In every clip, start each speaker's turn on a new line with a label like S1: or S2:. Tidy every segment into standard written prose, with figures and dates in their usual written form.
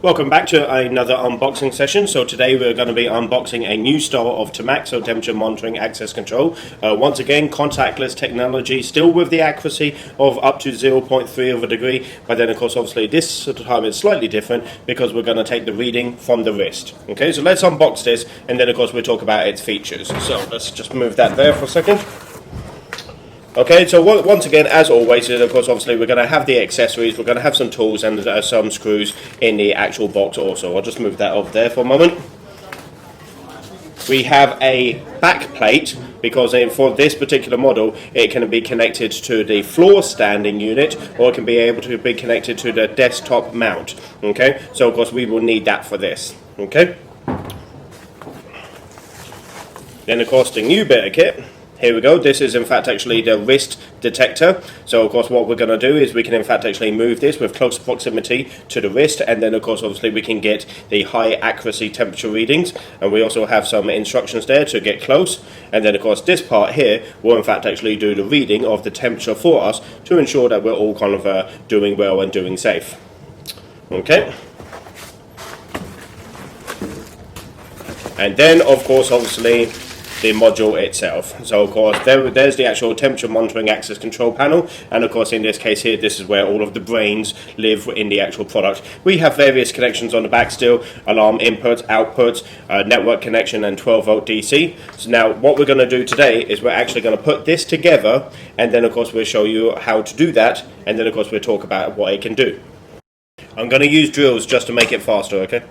S1: Welcome back to another unboxing session. So today we're going to be unboxing a new style of TMAC, so temperature monitoring access control. Once again, contactless technology, still with the accuracy of up to 0.3 of a degree, but then of course obviously this time it's slightly different because we're going to take the reading from the wrist. Okay, so let's unbox this and then of course we'll talk about its features. So let's just move that there for a second. Okay, so once again, as always, of course, obviously, we're going to have the accessories, we're going to have some tools and some screws in the actual box also. I'll just move that over there for a moment. We have a back plate, because for this particular model, it can be connected to the floor standing unit, or it can be able to be connected to the desktop mount. Okay, so of course, we will need that for this. Okay. Then, of course, the new bit of kit. Here we go. This is in fact actually the wrist detector. So of course what we're going to do is we can in fact actually move this with close proximity to the wrist, and then of course obviously we can get the high accuracy temperature readings, and we also have some instructions there to get close, and then of course this part here will in fact actually do the reading of the temperature for us to ensure that we're all kind of doing well and doing safe. Okay. And then of course obviously the module itself. So of course there's the actual temperature monitoring access control panel, and of course in this case here this is where all of the brains live in the actual product. We have various connections on the back still: alarm inputs, outputs, network connection, and 12 volt DC. So now what we're going to do today is we're actually going to put this together, and then of course we'll show you how to do that, and then of course we'll talk about what it can do. I'm going to use drills just to make it faster, okay?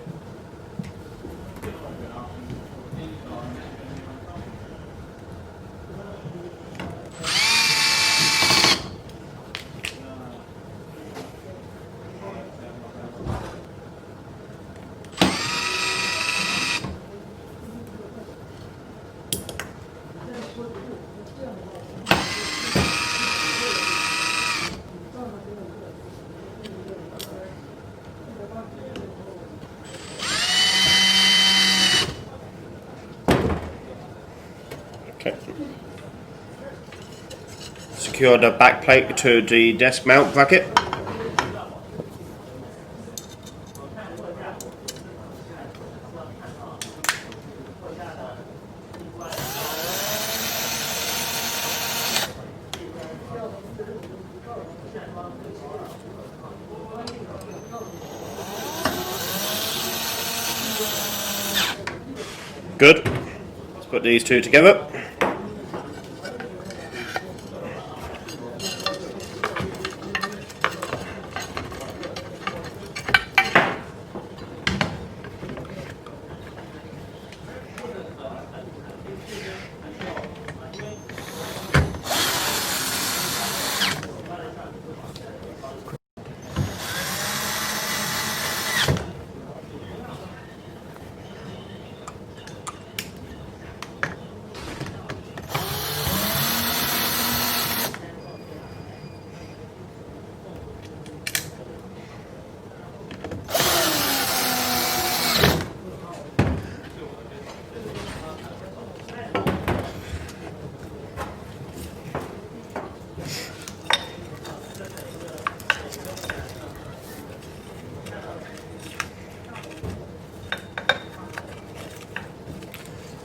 S1: Okay. Secure the back plate to the desk mount bracket. Good. Let's put these two together.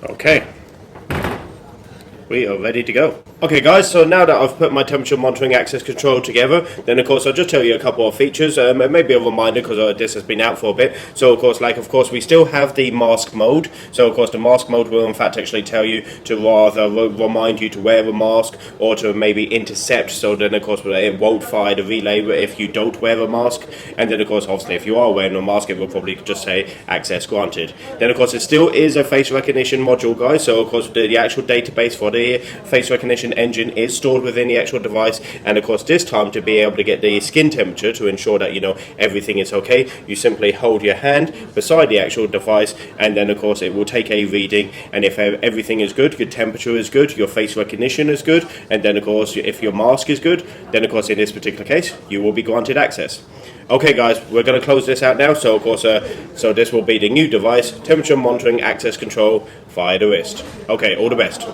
S1: Okay, we are ready to go. Okay guys, so now that I've put my temperature monitoring access control together, then of course I'll just tell you a couple of features, maybe a reminder because this has been out for a bit. So of course we still have the mask mode. So of course the mask mode will in fact actually tell you to rather remind you to wear a mask, or to maybe intercept, so then of course it won't fire the relay if you don't wear a mask. And then of course obviously if you are wearing a mask, it will probably just say access granted. Then of course it still is a face recognition module guys, so of course the actual database for the face recognition engine is stored within the actual device, and of course this time to be able to get the skin temperature to ensure that you know everything is okay, you simply hold your hand beside the actual device, and then of course it will take a reading, and if everything is good, your temperature is good, your face recognition is good, and then of course if your mask is good, then of course in this particular case you will be granted access. Okay guys, we're going to close this out now, so of course so this will be the new device, temperature monitoring access control via the wrist. Okay, all the best.